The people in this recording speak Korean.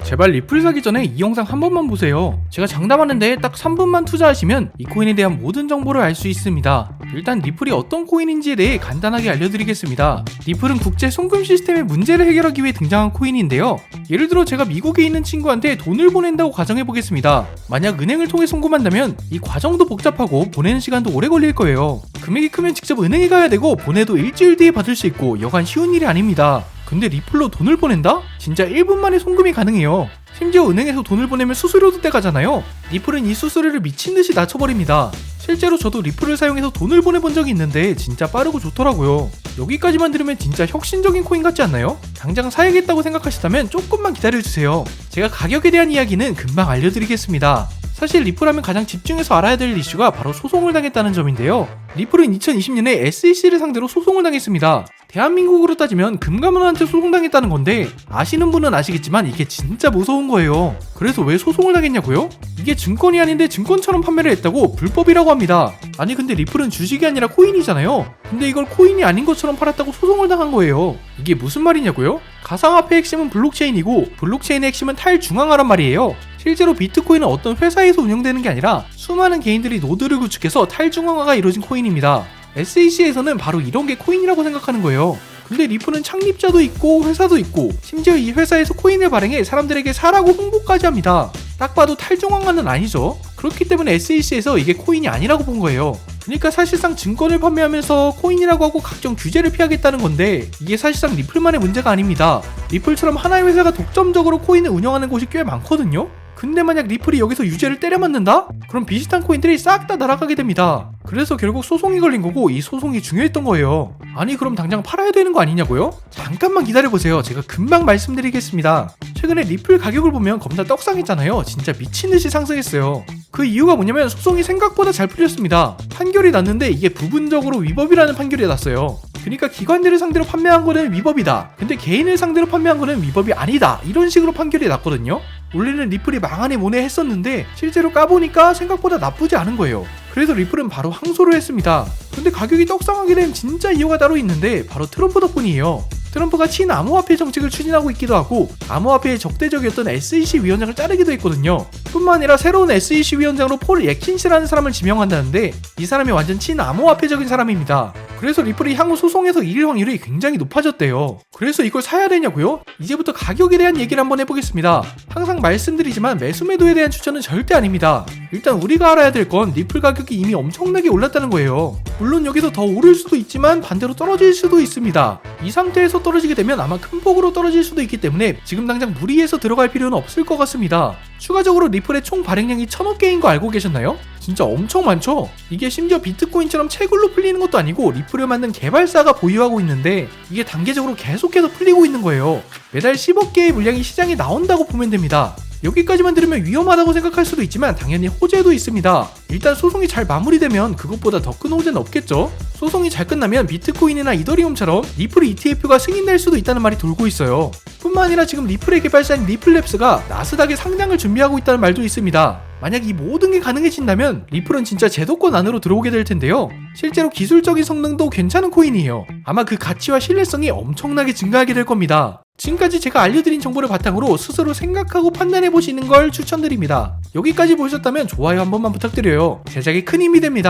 제발 리플 사기 전에 이 영상 한 번만 보세요. 제가 장담하는데 딱 3분만 투자하시면 이 코인에 대한 모든 정보를 알 수 있습니다. 일단 리플이 어떤 코인인지에 대해 간단하게 알려드리겠습니다. 리플은 국제 송금 시스템의 문제를 해결하기 위해 등장한 코인인데요. 예를 들어 제가 미국에 있는 친구한테 돈을 보낸다고 가정해보겠습니다. 만약 은행을 통해 송금한다면 이 과정도 복잡하고 보내는 시간도 오래 걸릴 거예요. 금액이 크면 직접 은행에 가야 되고 보내도 일주일 뒤에 받을 수 있고 여간 쉬운 일이 아닙니다. 근데 리플로 돈을 보낸다? 진짜 1분 만에 송금이 가능해요. 심지어 은행에서 돈을 보내면 수수료도 떼가잖아요. 리플은 이 수수료를 미친듯이 낮춰버립니다. 실제로 저도 리플을 사용해서 돈을 보내본 적이 있는데 진짜 빠르고 좋더라고요. 여기까지만 들으면 진짜 혁신적인 코인 같지 않나요? 당장 사야겠다고 생각하시다면 조금만 기다려주세요. 제가 가격에 대한 이야기는 금방 알려드리겠습니다. 사실 리플하면 가장 집중해서 알아야 될 이슈가 바로 소송을 당했다는 점인데요. 리플은 2020년에 SEC를 상대로 소송을 당했습니다. 대한민국으로 따지면 금감원한테 소송당했다는 건데 아시는 분은 아시겠지만 이게 진짜 무서운 거예요. 그래서 왜 소송을 당했냐고요? 이게 증권이 아닌데 증권처럼 판매를 했다고 불법이라고 합니다. 아니 근데 리플은 주식이 아니라 코인이잖아요. 근데 이걸 코인이 아닌 것처럼 팔았다고 소송을 당한 거예요. 이게 무슨 말이냐고요? 가상화폐의 핵심은 블록체인이고 블록체인의 핵심은 탈중앙화란 말이에요. 실제로 비트코인은 어떤 회사에서 운영되는 게 아니라 수많은 개인들이 노드를 구축해서 탈중앙화가 이루어진 코인입니다. SEC에서는 바로 이런 게 코인이라고 생각하는 거예요. 근데 리플은 창립자도 있고 회사도 있고 심지어 이 회사에서 코인을 발행해 사람들에게 사라고 홍보까지 합니다. 딱 봐도 탈중앙화는 아니죠. 그렇기 때문에 SEC에서 이게 코인이 아니라고 본 거예요. 그러니까 사실상 증권을 판매하면서 코인이라고 하고 각종 규제를 피하겠다는 건데 이게 사실상 리플만의 문제가 아닙니다. 리플처럼 하나의 회사가 독점적으로 코인을 운영하는 곳이 꽤 많거든요. 근데 만약 리플이 여기서 유죄를 때려 맞는다? 그럼 비슷한 코인들이 싹 다 날아가게 됩니다. 그래서 결국 소송이 걸린 거고 이 소송이 중요했던 거예요. 아니 그럼 당장 팔아야 되는 거 아니냐고요? 잠깐만 기다려보세요. 제가 금방 말씀드리겠습니다. 최근에 리플 가격을 보면 겁나 떡상했잖아요. 진짜 미친듯이 상승했어요. 그 이유가 뭐냐면 소송이 생각보다 잘 풀렸습니다. 판결이 났는데 이게 부분적으로 위법이라는 판결이 났어요. 그러니까 기관들을 상대로 판매한 거는 위법이다. 근데 개인을 상대로 판매한 거는 위법이 아니다. 이런 식으로 판결이 났거든요. 원래는 리플이 망하네 뭐네 했었는데 실제로 까보니까 생각보다 나쁘지 않은 거예요. 그래서 리플은 바로 항소를 했습니다. 근데 가격이 떡상하게 된 진짜 이유가 따로 있는데 바로 트럼프 덕분이에요. 트럼프가 친암호화폐 정책을 추진하고 있기도 하고 암호화폐의 적대적이었던 SEC 위원장을 자르기도 했거든요. 뿐만 아니라 새로운 SEC 위원장으로 폴 예킨시라는 사람을 지명한다는데 이 사람이 완전 친암호화폐적인 사람입니다. 그래서 리플이 향후 소송에서 이길 확률이 굉장히 높아졌대요. 그래서 이걸 사야 되냐고요? 이제부터 가격에 대한 얘기를 한번 해보겠습니다. 항상 말씀드리지만 매수 매도에 대한 추천은 절대 아닙니다. 일단 우리가 알아야 될 건 리플 가격이 이미 엄청나게 올랐다는 거예요. 물론 여기서 더 오를 수도 있지만 반대로 떨어질 수도 있습니다. 이 상태에서 떨어지게 되면 아마 큰 폭으로 떨어질 수도 있기 때문에 지금 당장 무리해서 들어갈 필요는 없을 것 같습니다. 추가적으로 리플의 총 발행량이 1000억 개인 거 알고 계셨나요? 진짜 엄청 많죠? 이게 심지어 비트코인처럼 채굴로 풀리는 것도 아니고 리플을 만든 개발사가 보유하고 있는데 이게 단계적으로 계속해서 풀리고 있는 거예요. 매달 10억 개의 물량이 시장에 나온다고 보면 됩니다. 여기까지만 들으면 위험하다고 생각할 수도 있지만 당연히 호재도 있습니다. 일단 소송이 잘 마무리되면 그것보다 더 큰 호재는 없겠죠? 소송이 잘 끝나면 비트코인이나 이더리움처럼 리플 ETF가 승인될 수도 있다는 말이 돌고 있어요. 뿐만 아니라 지금 리플의 개발사인 리플랩스가 나스닥에 상장을 준비하고 있다는 말도 있습니다. 만약 이 모든 게 가능해진다면 리플은 진짜 제도권 안으로 들어오게 될 텐데요. 실제로 기술적인 성능도 괜찮은 코인이에요. 아마 그 가치와 신뢰성이 엄청나게 증가하게 될 겁니다. 지금까지 제가 알려드린 정보를 바탕으로 스스로 생각하고 판단해보시는 걸 추천드립니다. 여기까지 보셨다면 좋아요 한 번만 부탁드려요. 제작에 큰 힘이 됩니다.